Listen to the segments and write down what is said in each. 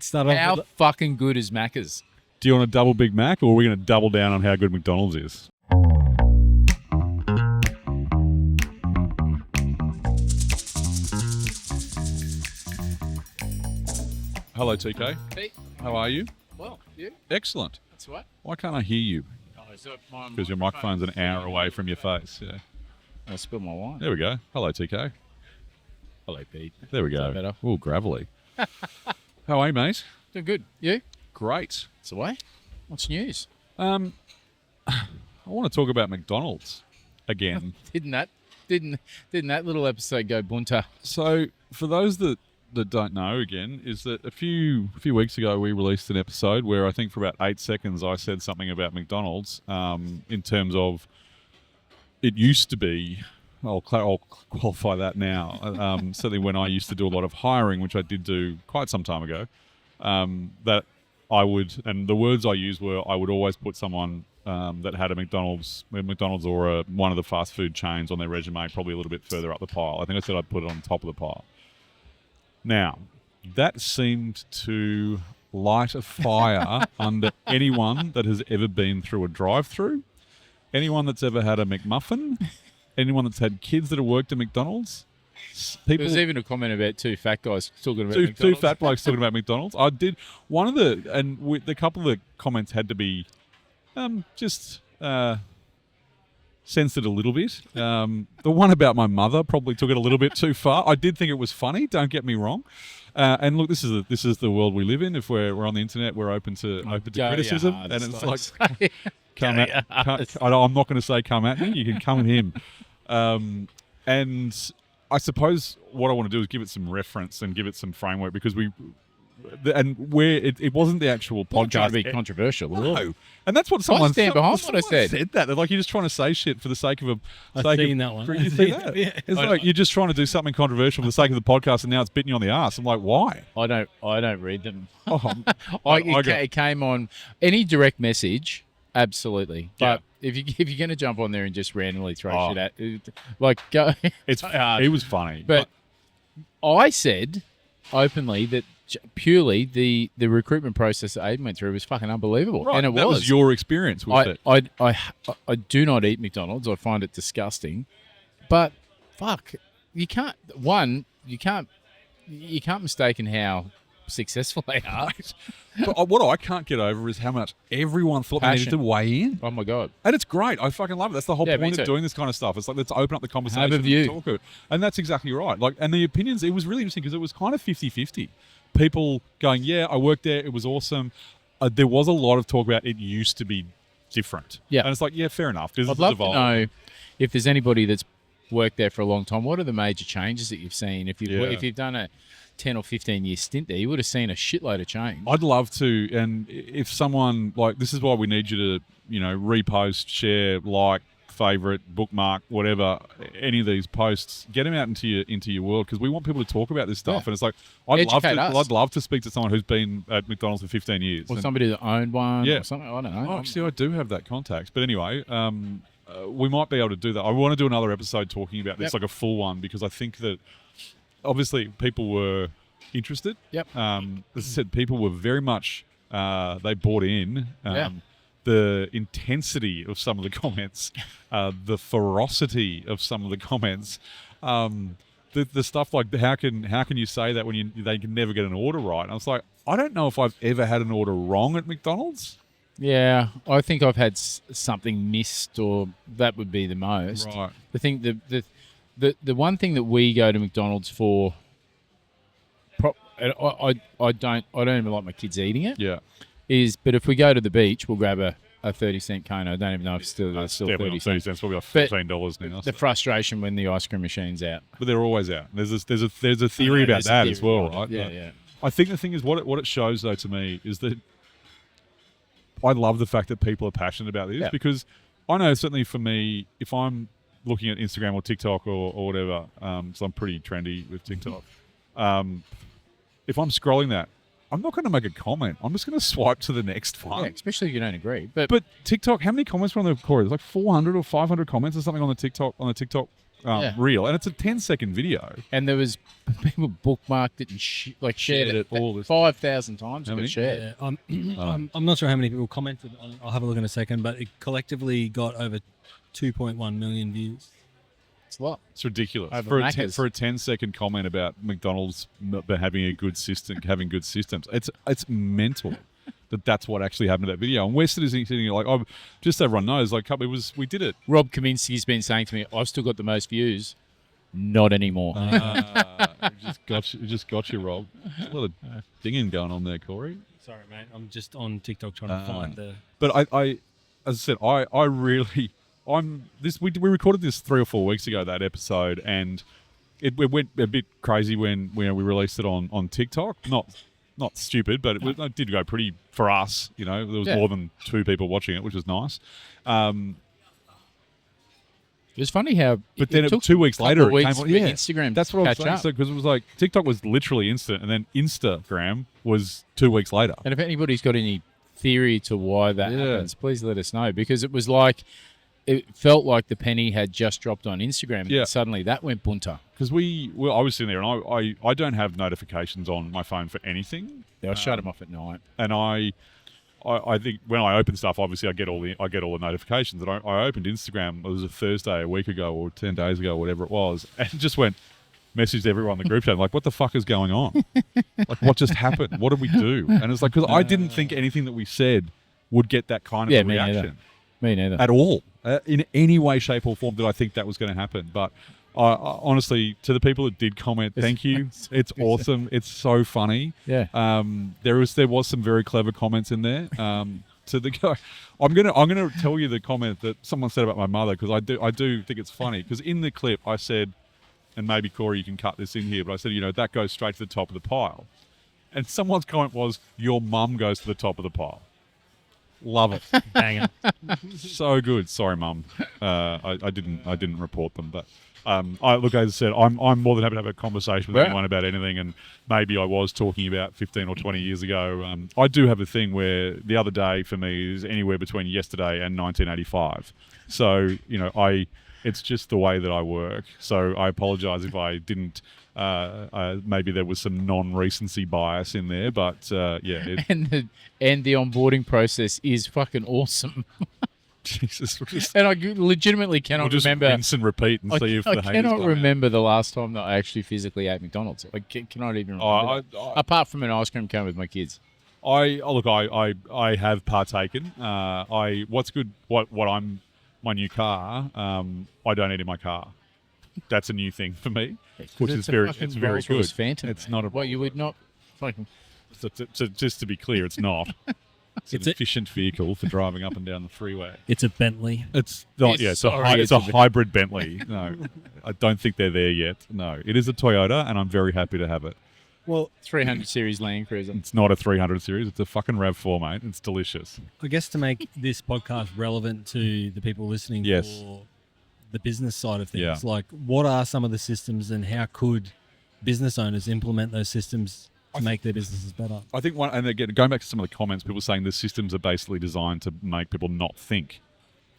Start off How with, fucking good is Macca's? Do you want a double Big Mac, or are we going to double down on how good McDonald's is? Hello, TK. Hey, How are you? well, you? Excellent. That's what? Why can't I hear you? Because your microphone's an hour away from your face. Yeah. I spilled my wine. There we go. Hello, TK. Hello, Pete. There we Is that go. better? Oh, gravelly. How are you, mate? Doing good. You? Great. It's away. What's news? I want to talk about McDonald's again. Didn't that little episode go bunter? So, for those that don't know, again, is that a few weeks ago we released an episode where I think for about 8 seconds I said something about McDonald's in terms of it used to be. I'll qualify that now. Certainly when I used to do a lot of hiring, which I did do quite some time ago, that I would, and the words I used were, I would always put someone that had a McDonald's or one of the fast food chains on their resume, probably a little bit further up the pile. I think I said I'd put it on top of the pile. Now, that seemed to light a fire under anyone that has ever been through a drive-thru, anyone that's ever had a McMuffin, anyone that's had kids that have worked at McDonald's. There was even a comment about two fat guys talking about two McDonald's. fat blokes talking about McDonald's. I did one of the couple of the comments had to be just censored a little bit. The one about my mother probably took it a little bit too far. I did think it was funny. Don't get me wrong. And look, this is the world we live in. If we're on the internet, we're open to criticism, and it's like I'm not going to say come at me. You can come at him. And I suppose what I want to do is give it some reference and give it some framework, because it wasn't the actual podcast. Trying to be controversial. No. And that's what someone stand behind what I said. That. They're like, you're just trying to say shit for the sake of I've seen that one. You see that? Yeah. It's like you're just trying to do something controversial for the sake of the podcast, and now it's bitten you on the ass. I'm like, why? I don't read them. Oh, It came on any direct message, absolutely. But if you're going to jump on there and just randomly throw shit at, like go. It was funny, but I said openly that purely the recruitment process that Aiden went through was fucking unbelievable, right, and it that was your experience with it. I do not eat McDonald's. I find it disgusting, but fuck, you can't mistake how successful they are. But what I can't get over is how much everyone thought they needed to weigh in. Oh my god! And it's great. I fucking love it. That's the whole point of doing this kind of stuff. It's like, let's open up the conversation. Have a view. And talk it. And that's exactly right. Like, and the opinions, it was really interesting because it was kind of 50-50. People going, yeah, I worked there. It was awesome. There was a lot of talk about it used to be different. Yeah. And it's like, yeah, fair enough. I'd love to know if there's anybody that's worked there for a long time. What are the major changes that you've seen? If you've done a 10 or 15 year stint there, you would have seen a shitload of change. I'd love to. And if someone, like, this is why we need you to, repost, share, like, favorite, bookmark, whatever, any of these posts, get them out into your world, because we want people to talk about this stuff. And it's like, I'd love to speak to someone who's been at McDonald's for 15 years. Or somebody that owned one or something. I don't know. Actually, I do have that contact. But anyway, we might be able to do that. I want to do another episode talking about this, like a full one, because I think that obviously people were interested. Yep. As I said, people were very much, they bought in. The intensity of some of the comments, the ferocity of some of the comments, the stuff like, how can you say that when they can never get an order right? And I was like, I don't know if I've ever had an order wrong at McDonald's. Yeah, I think I've had something missed, or that would be the most. Right. The one thing that we go to McDonald's for, I don't even like my kids eating it. Yeah. But if we go to the beach, we'll grab a 30-cent cone. I don't even know if it's still 30 cents. It's probably like $15 now. The frustration when the ice cream machine's out. But they're always out. There's a theory about that as well, right? Yeah. I think the thing is, what it shows though to me is that I love the fact that people are passionate about this, because I know certainly for me, if I'm looking at Instagram or TikTok or whatever, so I'm pretty trendy with TikTok. If I'm scrolling that, I'm not going to make a comment. I'm just going to swipe to the next one. Yeah, especially if you don't agree. But TikTok, how many comments were on the core? There's like 400 or 500 comments or something on the TikTok reel, and it's a 10-second video. And there was people bookmarked it and shared it all this 5,000 times. It got shared. Yeah, I'm not sure how many people commented on it. I'll have a look in a second, but it collectively got over 2.1 million views. It's a lot. It's ridiculous Over for a 10-second comment about McDonald's having a good system, having good systems. It's mental. That's what actually happened to that video. And we're sitting here like, oh, just so everyone knows, like, we did it. Rob Kaminsky's been saying to me, I've still got the most views. Not anymore. Just got you, Rob. There's a lot of dinging going on there, Corey. Sorry, mate. I'm just on TikTok trying to find the... But I, as I said, I really... We recorded this 3 or 4 weeks ago, that episode, and it went a bit crazy when we released it on TikTok. Not stupid, but it did go pretty for us. You know, there was more than 2 people watching it, which was nice. It was funny how. But then 2 weeks later, it came on. Yeah, Instagram. That's what I was saying. So, because it was like TikTok was literally instant, and then Instagram was 2 weeks later. And if anybody's got any theory to why that happens, please let us know, because it was like. It felt like the penny had just dropped on Instagram, and suddenly that went bunter. Because I was sitting there, and I don't have notifications on my phone for anything. Yeah, I shut them off at night. And I think when I open stuff, obviously I get all the notifications. And I opened Instagram. It was a Thursday a week ago or 10 days ago, whatever it was, and just messaged everyone in the group chat, like, what the fuck is going on? Like, what just happened? What did we do? And it's like, because I didn't think anything that we said would get that kind of reaction. Me neither. At all. In any way, shape, or form did I think that was going to happen. But I honestly, to the people that did comment, thank you. It's awesome. It's so funny. Yeah. There was some very clever comments in there. To the guy, I'm gonna tell you the comment that someone said about my mother, because I do think it's funny, because in the clip I said, and maybe Corey you can cut this in here, but I said, that goes straight to the top of the pile, and someone's comment was, your mum goes to the top of the pile. Love it. Bang it. So good. Sorry, Mum. I didn't report them, but look, as I said, I'm more than happy to have a conversation with anyone about anything, and maybe I was talking about 15 or 20 years ago. I do have a thing where the other day for me is anywhere between yesterday and 1985. So it's just the way that I work. So I apologise if I didn't. Maybe there was some non-recency bias in there, but And the onboarding process is fucking awesome. Jesus, and I legitimately cannot remember. Rinse and repeat and see if the haters I cannot remember the last time that I actually physically ate McDonald's. I cannot even remember. Apart from an ice cream cone with my kids. I have partaken. What's good? My new car. I don't eat in my car. That's a new thing for me, which is very good. Phantom, it's not a. Well, you would not. Fucking. So just to be clear, it's not. It's an efficient vehicle for driving up and down the freeway. It's a Bentley. It's not. It's a hybrid Bentley. No, I don't think they're there yet. No, it is a Toyota, and I'm very happy to have it. Well, 300 series Land Cruiser. It's not a 300 series. It's a fucking RAV4, mate. It's delicious. I guess to make this podcast relevant to the people listening for the business side of things, like what are some of the systems and how could business owners implement those systems to make their businesses better? I think and again, going back to some of the comments, people saying the systems are basically designed to make people not think.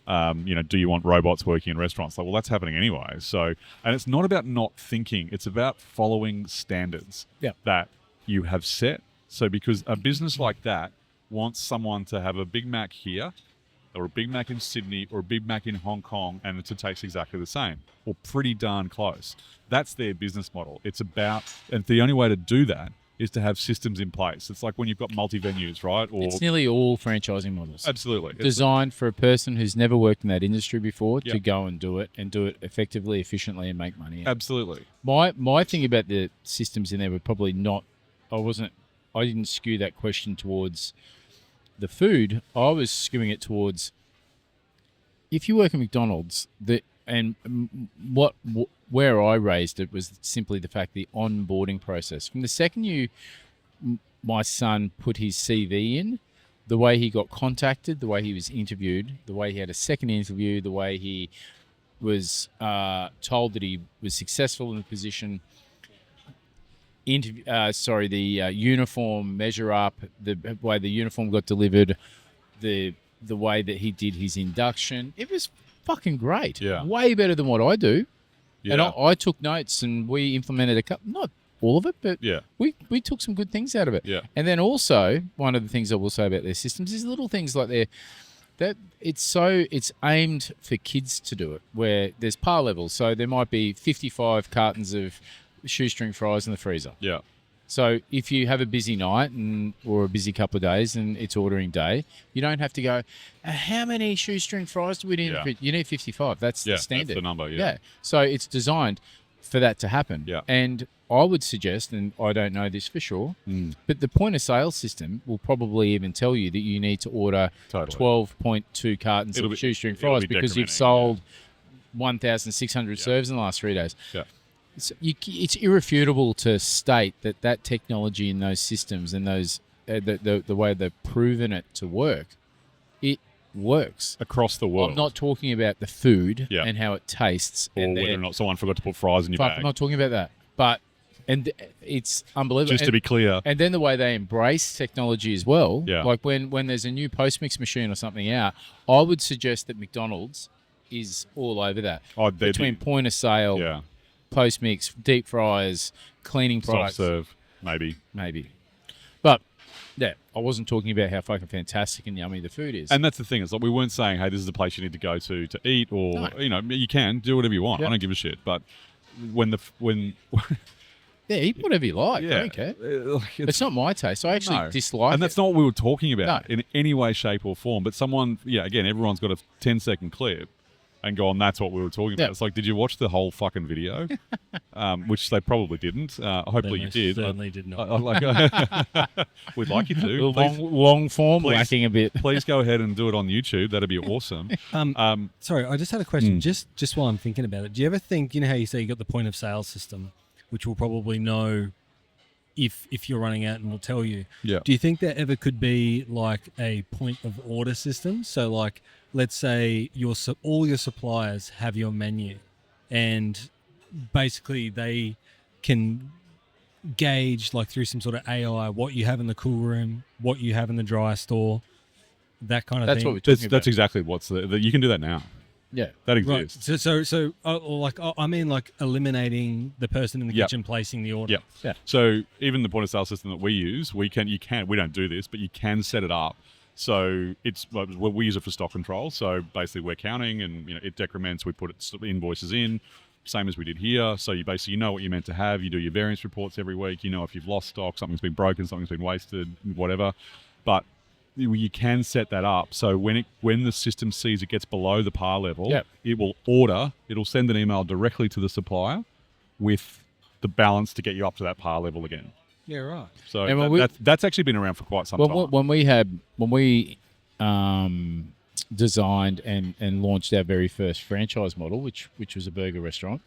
Do you want robots working in restaurants? Like, well, that's happening anyway. So, and it's not about not thinking. It's about following standards that you have set. So because a business like that wants someone to have a Big Mac here, or a Big Mac in Sydney, or a Big Mac in Hong Kong, and to taste exactly the same, or pretty darn close. That's their business model. It's about, and the only way to do that is to have systems in place. It's like when you've got multi-venues, right? Or it's nearly all franchising models. Absolutely. Designed for a person who's never worked in that industry before to go and do it effectively, efficiently, and make money. Absolutely. My thing about the systems in there were probably not, I didn't skew that question towards the food. I was skewing it towards, if you work at McDonald's, where I raised it was simply the fact the onboarding process. From the second my son put his CV in, the way he got contacted, the way he was interviewed, the way he had a second interview, the way he was told that he was successful in the position, the uniform measure up, the way the uniform got delivered, the way that he did his induction, it was fucking great. Yeah. Way better than what I do. Yeah. And I took notes, and we implemented a couple, not all of it, but Yeah. we took some good things out of it. Yeah. And then also, one of the things I will say about their systems is little things like it's aimed for kids to do it, where there's par levels. So there might be 55 cartons of shoestring fries in the freezer. Yeah. So if you have a busy night or a busy couple of days and it's ordering day, you don't have to go, how many shoestring fries do we need? Yeah. You need 55. That's the standard. That's the number, yeah. So it's designed for that to happen. Yeah. And I would suggest, and I don't know this for sure, but the point of sale system will probably even tell you that you need to order 12.2 cartons of shoestring fries because you've sold 1,600 serves in the last 3 days. Yeah. It's irrefutable to state that technology and those systems and those the way they've proven it to work, it works across the world. I'm not talking about the food and how it tastes, or whether or not someone forgot to put fries in your bag. I'm not talking about that, but it's unbelievable. Just to be clear, and then the way they embrace technology as well. Yeah. Like when there's a new post-mix machine or something out, I would suggest that McDonald's is all over that. Between point of sale, post-mix, deep fries, cleaning products. Soft serve, maybe. But, yeah, I wasn't talking about how fucking fantastic and yummy the food is. And that's the thing. It's like we weren't saying, hey, this is the place you need to go to eat or, you can do whatever you want. I don't give a shit. But when yeah, eat whatever you like. Yeah. I don't care. It's not my taste. I actually dislike it. And that's not what we were talking about in any way, shape or form. But someone, again, everyone's got a 10-second clip and go on, that's what we were talking about. It's like, did you watch the whole fucking video? Which they probably didn't. Hopefully you did. Certainly did not. We'd like you to. Long form, lacking a bit. Please go ahead and do it on YouTube. That'd be awesome. Sorry, I just had a question. Just while I'm thinking about it, do you ever think, you know how you say you got the point of sale system, which will probably know if you're running out and will tell you. Yeah. Do you think there ever could be like a point of order system? So like, let's say all your suppliers have your menu, and basically they can gauge like through some sort of AI what you have in the cool room, what you have in the dry store, that kind of thing. That's what we're talking about. That's exactly you can do that now. Yeah, that exists. Right. So, I mean, like eliminating the person in the kitchen placing the order. Yeah. So even the point of sale system that we use, we don't do this, but you can set it up. So we use it for stock control. So basically, we're counting, and it decrements. We put invoices in, same as we did here. So you basically know what you're meant to have. You do your variance reports every week. You know if you've lost stock, something's been broken, something's been wasted, whatever. But you can set that up. So when the system sees it gets below the par level, it will it'll send an email directly to the supplier with the balance to get you up to that par level again. Yeah, right. So that's actually been around for quite some time. When we designed and launched our very first franchise model, which was a burger restaurant,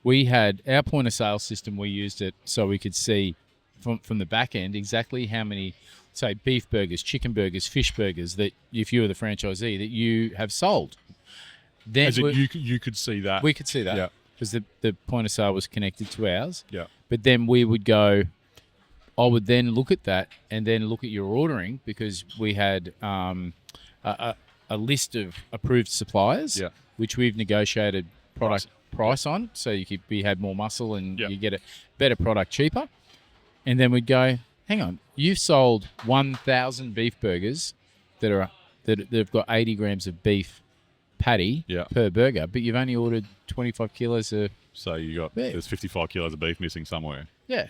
we had our point of sale system. We used it so we could see from the back end exactly how many, say, beef burgers, chicken burgers, fish burgers that if you were the franchisee that you have sold. Then you could see that. We could see that because the point of sale was connected to ours. Yeah. But then we would go. I would then look at that and then look at your ordering because we had a list of approved suppliers, which we've negotiated price on, so we had more muscle and you get a better product cheaper. And then we'd go, hang on, you've sold 1,000 beef burgers that have got 80 grams of beef patty per burger, but you've only ordered 25 kilos of So there's 55 kilos of beef missing somewhere. Yeah.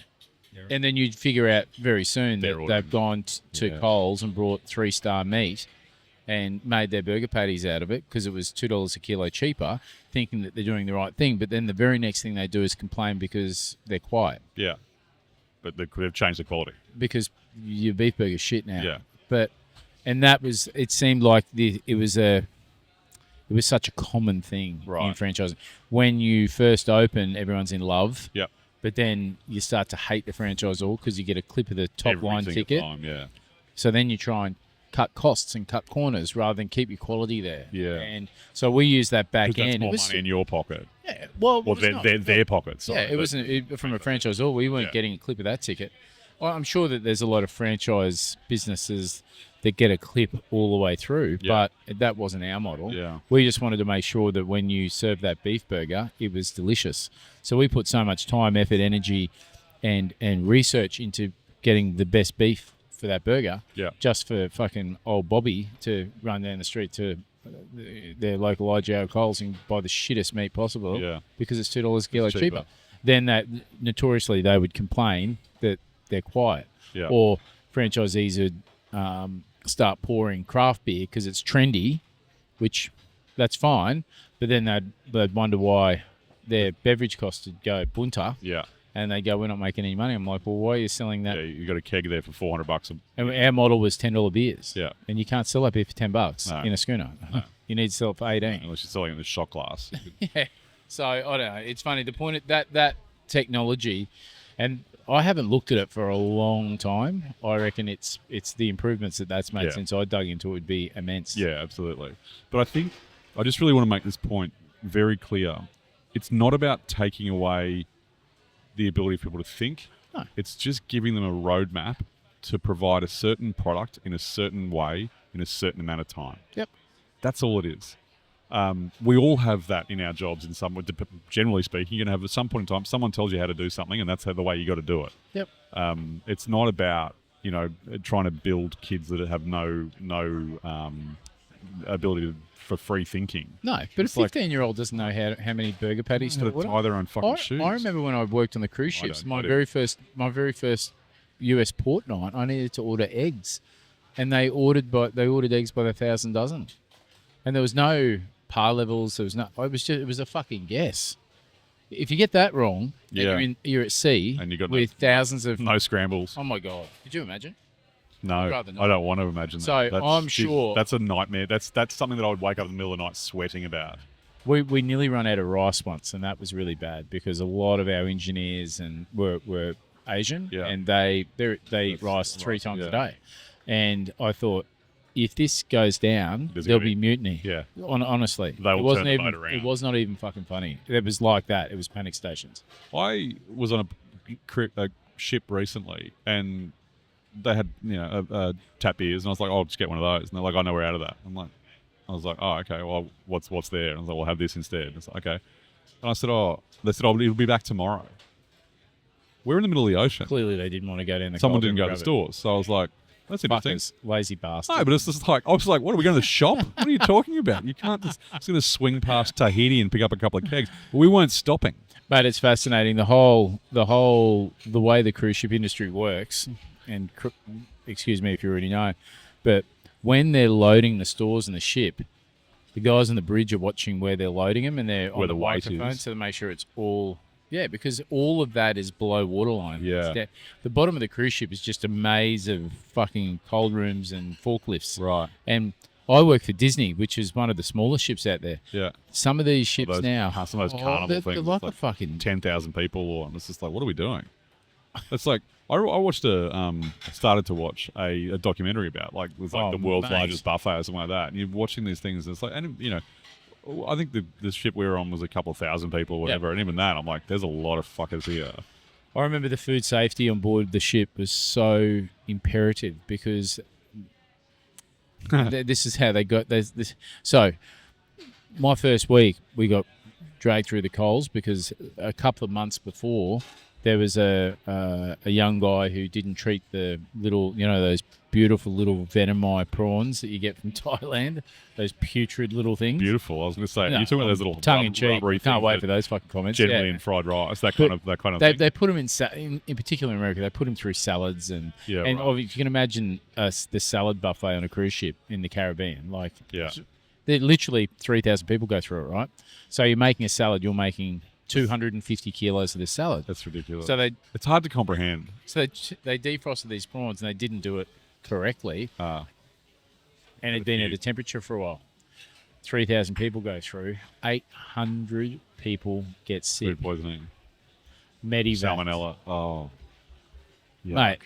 And then you'd figure out very soon that they've gone to Coles and brought 3-star meat and made their burger patties out of it because it was $2 a kilo cheaper, thinking that they're doing the right thing. But then the very next thing they do is complain because they're quiet. Yeah. But they've changed the quality. Because your beef burger's shit now. Yeah. It seemed like it was such a common thing in franchising. When you first open, everyone's in love. Yeah. But then you start to hate the franchisor because you get a clip of the top line ticket. Time, So then you try and cut costs and cut corners rather than keep your quality there. Yeah. And so we use that back end. That's more money in your pocket. Yeah. Well, or their pockets. Yeah, it wasn't from a franchisor. We weren't getting a clip of that ticket. Well, I'm sure that there's a lot of franchise businesses that get a clip all the way through, but that wasn't our model. Yeah. We just wanted to make sure that when you serve that beef burger, it was delicious. So we put so much time, effort, energy, and research into getting the best beef for that burger, just for fucking old Bobby to run down the street to their local IGA Coles and buy the shittest meat possible because it's $2 a kilo cheaper. Then that notoriously they would complain that they're quiet, or franchisees would start pouring craft beer because it's trendy, which that's fine, but then they'd wonder why their beverage costs would go bunter. Yeah. And they go, we're not making any money. I'm like, well, why are you selling that? Yeah, you got a keg there for $400. And our model was $10 beers. Yeah. And you can't sell that beer for $10 in a schooner. No. You need to sell it for 18. Unless you're selling it in the shot glass. Yeah. So I don't know. It's funny. The point that technology, and I haven't looked at it for a long time. I reckon it's the improvements that's made since I dug into it would be immense. Yeah, absolutely. But I think I just really want to make this point very clear. It's not about taking away the ability for people to think. No. It's just giving them a roadmap to provide a certain product in a certain way in a certain amount of time. Yep. That's all it is. We all have that in our jobs. Generally speaking, you're going to have at some point in time, someone tells you how to do something, and that's the way you got to do it. Yep. It's not about trying to build kids that have no ability for free thinking. No, but it's a 15-year-old doesn't know how many burger patties to order. Tie their own fucking shoes. I remember when I worked on the cruise ships, my very first US port night, I needed to order eggs, and they ordered eggs by the 1,000 dozen, and there was no par levels. There was no. It was a fucking guess. If you get that wrong, and you're at sea and you got with thousands of no scrambles. Oh my god! Could you imagine? No, I don't want to imagine that. So I'm sure that's a nightmare. That's something that I would wake up in the middle of the night sweating about. We nearly run out of rice once, and that was really bad because a lot of our engineers were Asian, and they eat rice 3 times a day. And I thought, if this goes down, there'll be mutiny. Yeah, honestly, they will turn the boat around. It was not even fucking funny. It was like that. It was panic stations. I was on a ship recently, and they had tap beers, and I was like, I'll just get one of those. And they're like, oh no, we're out of that. I was like, oh okay, well what's there? And I was like, we'll have this instead. And it's like, okay. And I said, they said, it'll be back tomorrow. We're in the middle of the ocean. Clearly they didn't want to go down the Someone didn't go to the stores. So I was like, that's interesting. Fuckers, lazy bastard. No, but it's just like, I was like, what, are we going to the shop? What are you talking about? You can't just going to swing past Tahiti and pick up a couple of kegs. We weren't stopping. But it's fascinating. The way the cruise ship industry works, and excuse me if you already know, but when they're loading the stores in the ship, the guys on the bridge are watching where they're loading them, and they're on the microphone, so they make sure it's all... Yeah, because all of that is below waterline. Yeah. The bottom of the cruise ship is just a maze of fucking cold rooms and forklifts. Right. And I work for Disney, which is one of the smaller ships out there. Yeah. Some of these ships now... Some of those carnival things. They're like a fucking... 10,000 people, and it's just like, what are we doing? It's like... I watched started to watch a documentary about the world's largest buffet or something like that. And you're watching these things, and it's like, and I think the ship we were on was a couple of thousand people or whatever, and even that, I'm like, there's a lot of fuckers here. I remember the food safety on board the ship was so imperative because this is how they got this. So my first week, we got dragged through the coals because a couple of months before, there was a young guy who didn't treat the little, those beautiful little venomai prawns that you get from Thailand, those putrid little things. Beautiful. I was going to say, you're talking about those little tongue in cheek. Can't wait for those fucking comments. Generally in fried rice, that kind of thing. They put them in particular in America. They put them through salads and you can imagine the salad buffet on a cruise ship in the Caribbean. They're literally 3,000 people go through it, right? So you're making a salad. You're making 250 kilos of this salad. That's ridiculous. So it's hard to comprehend. So they defrosted these prawns and they didn't do it correctly. And it'd been at a temperature for a while. 3,000 people go through. 800 people get sick. Food poisoning. Medivac. Salmonella. Oh. Yuck. Mate.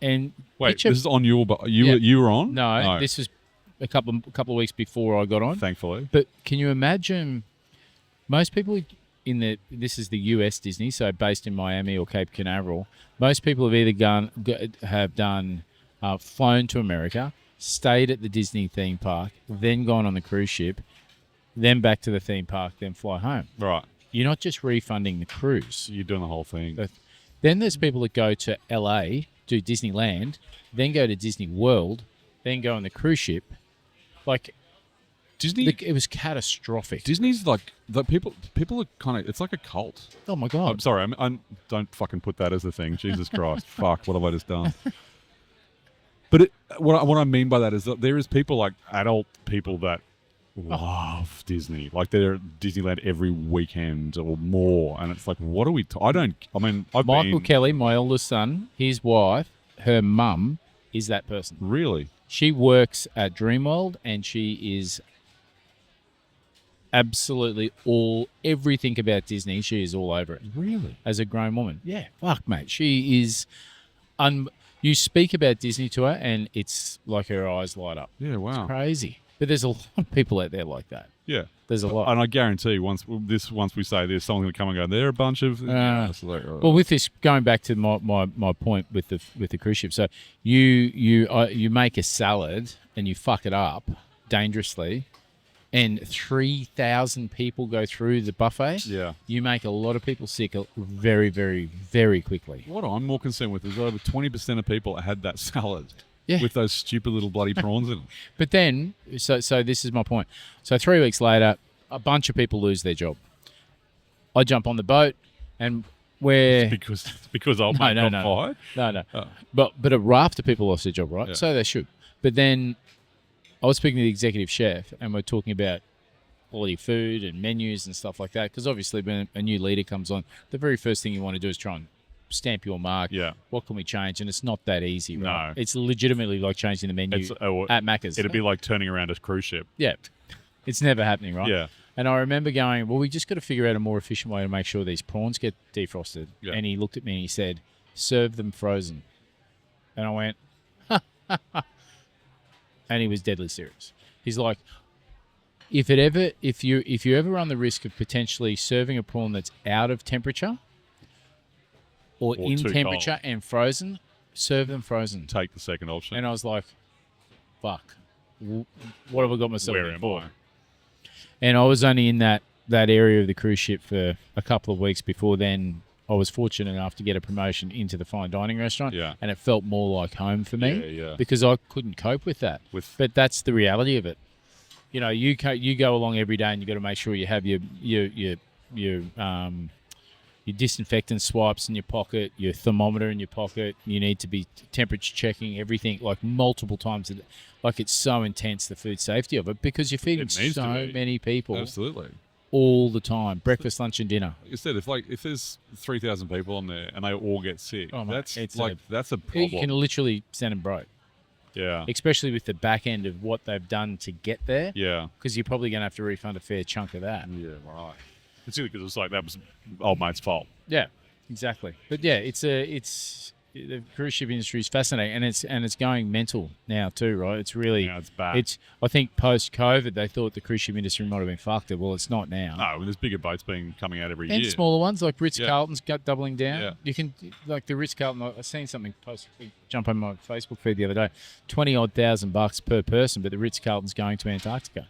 And wait, this is on your... You were on? No, this was a couple of weeks before I got on. Thankfully. But can you imagine... Most people this is the US Disney, so based in Miami or Cape Canaveral. Most people have either flown to America, stayed at the Disney theme park, then gone on the cruise ship, then back to the theme park, then fly home. Right. You're not just refunding the cruise. You're doing the whole thing. Then there's people that go to LA, do Disneyland, then go to Disney World, then go on the cruise ship. Like, Disney, it was catastrophic. Disney's like the people are kind of. It's like a cult. Oh my God! I'm sorry. I'm don't fucking put that as a thing. Jesus Christ! Fuck! What have I just done? But what I mean by that is that there is people like adult people that love Disney. Like they're at Disneyland every weekend or more, and it's like, what are we? Michael Kelly, my oldest son, his wife, her mum is that person. Really? She works at Dreamworld, and she is absolutely everything about Disney. She is all over it. Really? As a grown woman. Yeah. Fuck, mate. She is. You speak about Disney to her, and it's like her eyes light up. Yeah. Wow. It's crazy. But there's a lot of people out there like that. Yeah. There's a lot. And I guarantee once we say this, someone's going to come and go, they're a bunch of... Well, with this, going back to my point with the cruise ship, so you make a salad and you fuck it up dangerously, and 3,000 people go through the buffet, you make a lot of people sick very, very, very quickly. What I'm more concerned with is over 20% of people had that salad. Yeah. With those stupid little bloody prawns in it. But then, so this is my point. So 3 weeks later, a bunch of people lose their job. I jump on the boat, and we're... Because old mate got fired? No. Oh. But a raft of people lost their job, right? Yeah. So they should. But then I was speaking to the executive chef, and we're talking about quality food and menus and stuff like that, because obviously when a new leader comes on, the very first thing you want to do is try and stamp your mark. Yeah. What can we change? And it's not that easy, right? No. It's legitimately like changing the menu at Macca's. It'd be like turning around a cruise ship. Yeah. It's never happening, right? Yeah. And I remember going, well, we just got to figure out a more efficient way to make sure these prawns get defrosted. Yeah. And he looked at me and he said, serve them frozen. And I went, and he was deadly serious. He's like, if you ever run the risk of potentially serving a prawn that's out of temperature or in temperature and frozen, serve them frozen. Take the second option. And I was like, fuck, what have I got myself in for? And I was only in that area of the cruise ship for a couple of weeks before then. I was fortunate enough to get a promotion into the fine dining restaurant, and it felt more like home for me because I couldn't cope with that. But that's the reality of it. You know, you go along every day and you got to make sure you have your disinfectant swipes in your pocket, your thermometer in your pocket. You need to be temperature checking everything like multiple times. Like it's so intense, the food safety of it, because you're feeding so many people. Absolutely. All the time, breakfast, lunch, and dinner. Like you said, if there's 3,000 people on there and they all get sick, that's a problem. You can literally send them broke. Yeah. Especially with the back end of what they've done to get there. Yeah. Because you're probably going to have to refund a fair chunk of that. Yeah, right. Particularly because it's like that was old mate's fault. Yeah, exactly. But yeah, it's the cruise ship industry is fascinating, and it's going mental now too, right? It's really it's bad. I think post COVID they thought the cruise ship industry might have been fucked. Well, it's not now. No, there's bigger boats coming out every year. And smaller ones like Ritz Carlton's doubling down. Yeah. You can like the Ritz Carlton. I seen something jump on my Facebook feed the other day. $20,000 per person, but the Ritz Carlton's going to Antarctica.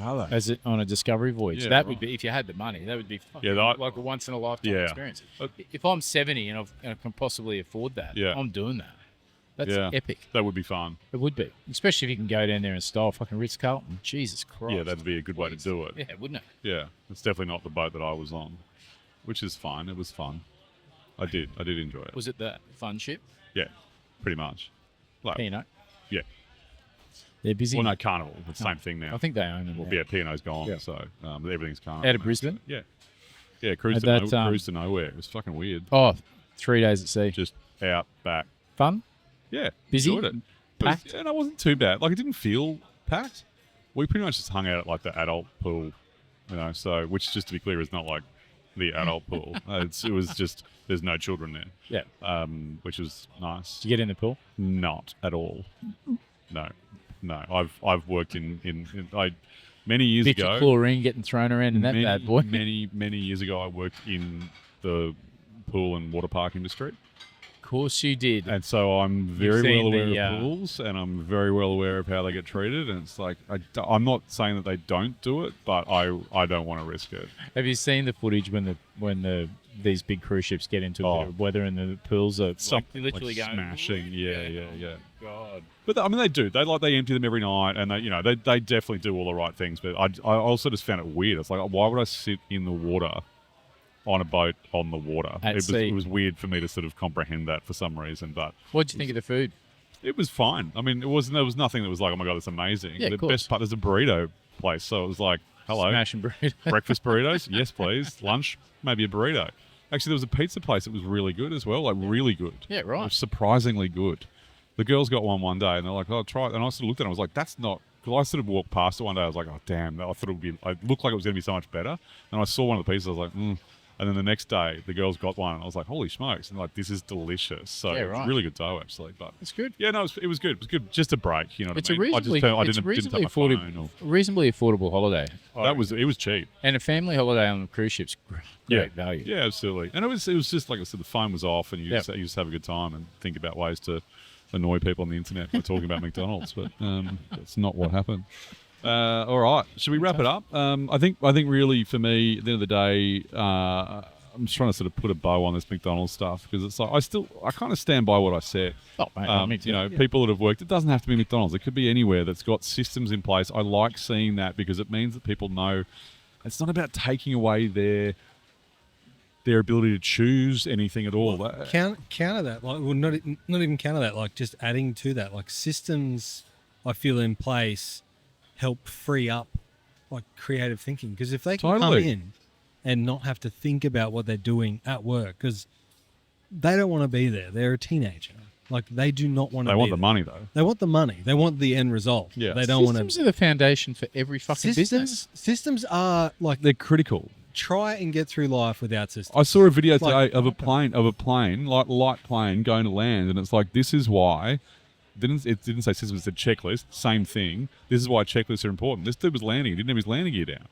Are they? As it on a discovery voyage. Yeah, that would be, if you had the money, that would be fucking like a once in a lifetime experience. If I'm 70 and I can possibly afford that, I'm doing that. That's epic. That would be fun. It would be, especially if you can go down there and style fucking Ritz Carlton. Jesus Christ. Yeah, that'd be a good way to do it. Yeah, wouldn't it? Yeah, it's definitely not the boat that I was on, which is fine. It was fun. I did enjoy it. Was it the fun ship? Yeah, pretty much. Like P&O? Yeah. They're busy. Well, no, Carnival. It's the same thing now. I think they own them. Well, P&O's gone, so everything's Carnival. Out of Brisbane? Yeah. Yeah, cruise to nowhere. It was fucking weird. Oh, 3 days at sea. Just out, back. Fun? Yeah. Busy? Enjoyed it. Packed? And it wasn't too bad. Like, it didn't feel packed. We pretty much just hung out at, like, the adult pool, so, which, just to be clear, is not, like, the adult pool. It was just, there's no children there. Yeah. Which was nice. Did you get in the pool? Not at all. No. I've worked in many years Bit ago. of chlorine getting thrown around in that bad boy. Many years ago, I worked in the pool and water park industry. course you did. And so I'm very well seen aware of pools, and I'm very well aware of how they get treated. And it's like, I'm not saying that they don't do it, but I don't want to risk it. Have you seen the footage when these big cruise ships get into a bit of weather and the pools are literally going smashing? Yeah. God. But I mean, they do. They empty them every night, and they definitely do all the right things. But I also just found it weird. It's like, why would I sit in the water on a boat on the water? It was weird for me to sort of comprehend that for some reason. But what did you think of the food? It was fine. I mean, there was nothing that was like, oh my God, that's amazing. Yeah, the best part is a burrito place. So it was like, hello. Smashing burrito. Breakfast burritos? Yes, please. Lunch? Maybe a burrito. Actually, there was a pizza place that was really good as well. Like, really good. Yeah, right. It was surprisingly good. The girls got one day, and they're like, oh, try it. And I sort of looked at it, and I was like, that's not... Because I sort of walked past it one day, I was like, oh, damn. I thought it looked like it was going to be so much better. And I saw one of the pieces, I was like, And then the next day, the girls got one, and I was like, holy smokes. And like, this is delicious. So it's really good dough, actually. But it's good. Yeah, no, it was good. It was good. Just a break, you know what I mean? It's a reasonably affordable holiday. It was cheap. And a family holiday on the cruise ships, great value. Yeah, absolutely. And it was just like I said, the phone was off, and you just have a good time and think about ways to annoy people on the internet by talking about McDonald's. But that's not what happened. All right, should we wrap it up? I think really for me, at the end of the day, I'm just trying to sort of put a bow on this McDonald's stuff, because it's like I kind of stand by what I said. Oh, mate, people that have worked, it doesn't have to be McDonald's. It could be anywhere that's got systems in place. I like seeing that, because it means that people know it's not about taking away their ability to choose anything at all. Counter that, like, well, not even counter that, like just adding to that, like systems I feel in place help free up like creative thinking, because if they can come in and not have to think about what they're doing at work, because they don't want to be there. They're a teenager. Like, they do not want to. They want the money, though. They want the money. They want the end result. Yeah. They don't want to. Systems are the foundation for every fucking business. Systems are like, they're critical. Try and get through life without systems. I saw a video today of a plane, like light plane going to land, and it's like, this is why. It didn't say systems, it said checklist. Same thing. This is why checklists are important. This dude was landing. He didn't have his landing gear down.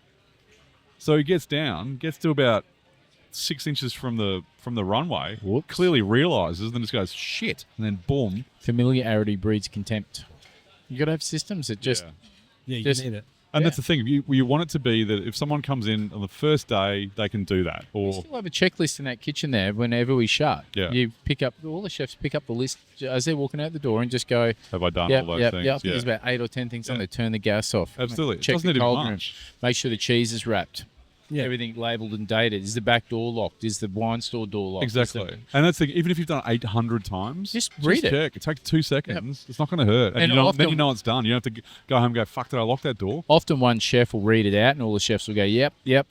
So he gets to about 6 inches from the runway. Whoops. Clearly realizes, and then just goes, shit. And then boom. Familiarity breeds contempt. You got to have systems that just... Yeah, you need it. And that's the thing. You want it to be that if someone comes in on the first day, they can do that. Or we still have a checklist in that kitchen there whenever we shut. Yeah. You pick up, all the chefs pick up the list as they're walking out the door and just go, have I done all those things? Yeah, I think there's about 8 or 10 things on there. Turn the gas off. Absolutely. Check it doesn't the need to be cold room. much. Make sure the cheese is wrapped. Yeah. Everything labelled and dated. Is the back door locked? Is the wine store door locked? Exactly. And that's the thing. Even if you've done it 800 times, just read it. Check. It takes 2 seconds. Yep. It's not going to hurt. And then you know it's done. You don't have to go home and go, fuck, did I lock that door? Often one chef will read it out, and all the chefs will go, yep. But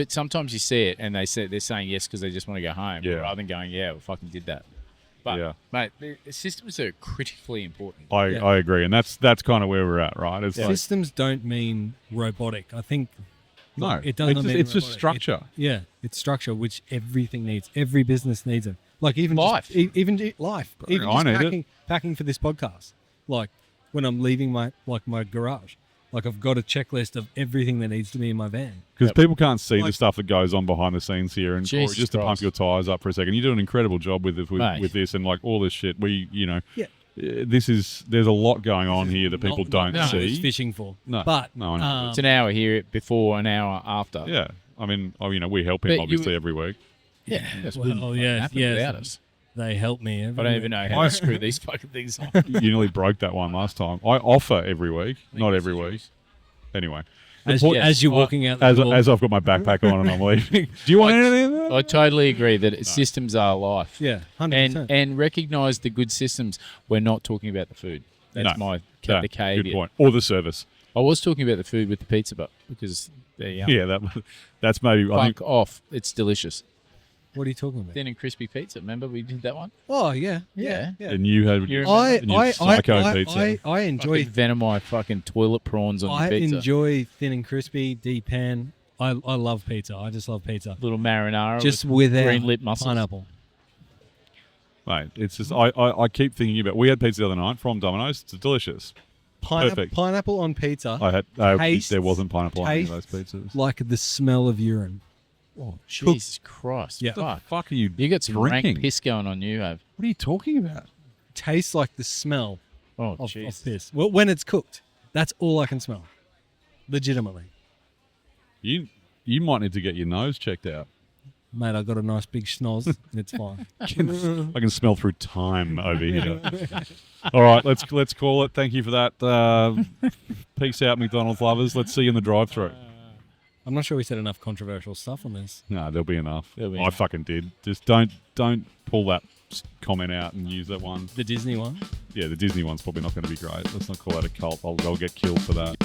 sometimes you see it, and they're saying yes because they just want to go home, rather than going, we fucking did that. But mate, the systems are critically important. I agree, and that's kind of where we're at, right? It's systems don't mean robotic. I think it doesn't mean it's just structure. It's structure, which everything needs. Every business needs it. Like even life, life. Even just packing for this podcast. Like when I'm leaving my garage. Like, I've got a checklist of everything that needs to be in my van. Because people can't see the stuff that goes on behind the scenes here. And Corey, just to pump your tyres up for a second, you do an incredible job with this and, like, all this shit. There's a lot going on here that people don't see. It's fishing for. No. But, it's an hour here before, an hour after. Yeah. I mean, we help him, obviously, every week. Yeah. Without us. They help me every I don't even know how to screw these fucking things on. You nearly broke that one last time. I offer every week, not every week. Anyway. As you're walking out the door. As I've got my backpack on and I'm leaving. Do you want anything? I totally agree that systems are life. Yeah, 100%. And recognise the good systems. We're not talking about the food. That's the caveat. Good point. Or the service. I was talking about the food with the pizza, but because they're young. Yeah, that's maybe... Fuck off. It's delicious. What are you talking about? Thin and crispy pizza. Remember we did that one? Oh yeah. And you had psycho pizza. I enjoy venom my fucking toilet prawns on your pizza. I enjoy thin and crispy, deep pan. I love pizza. I just love pizza. Little marinara, just without green lit mussels. Pineapple. Mate, it's just I keep thinking about. We had pizza the other night from Domino's. It's delicious. Perfect. Pineapple on pizza. There wasn't pineapple on any of those pizzas. Like the smell of urine. Oh, Jesus Christ. Yeah. What the fuck are you You got some drinking? rank piss going on you, Have. What are you talking about? Tastes like the smell Oh, of Jesus. piss. Well, when it's cooked, that's all I can smell. Legitimately. You might need to get your nose checked out. Mate, I got a nice big schnoz. It's fine. I can smell through time over here. All right, let's call it. Thank you for that. Peace out, McDonald's lovers. Let's see you in the drive-thru. I'm not sure we said enough controversial stuff on this. No, there'll be enough. There'll be I enough. fucking did. Just don't pull that comment out and use that one. The Disney one? Yeah, the Disney one's probably not going to be great. Let's not call that a cult. I'll get killed for that.